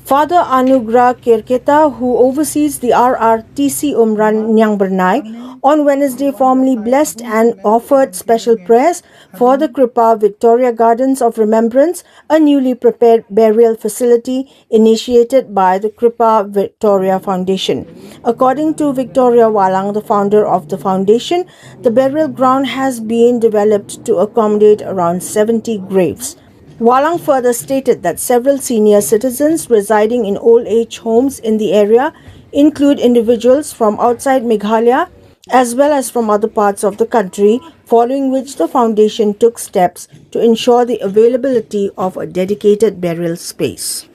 Father Anugrah Kerketta, who oversees the RRTC Umran Niangbyrnai, on Wednesday formally blessed and offered special prayers for the Kripa Victoria Gardens of Remembrance, a newly prepared burial facility initiated by the Kripa Victoria Foundation. According to Victoria Walang, the founder of the foundation, the burial ground has been developed to accommodate around 70 graves. Walang further stated that several senior citizens residing in old age homes in the area include individuals from outside Meghalaya as well as from other parts of the country, following which the foundation took steps to ensure the availability of a dedicated burial space.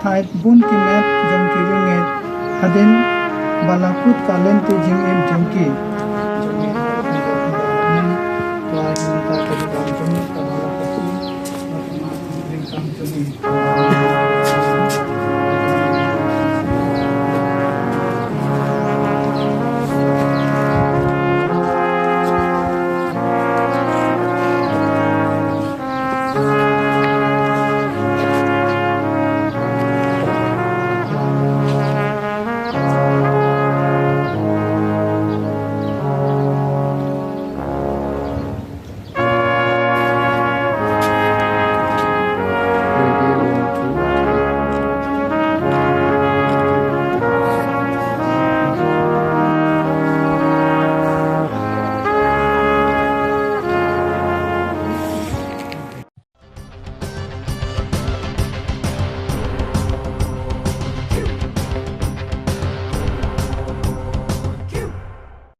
Thai bun ki met jong ki runget hadin balakut kalen tu jing em jong ki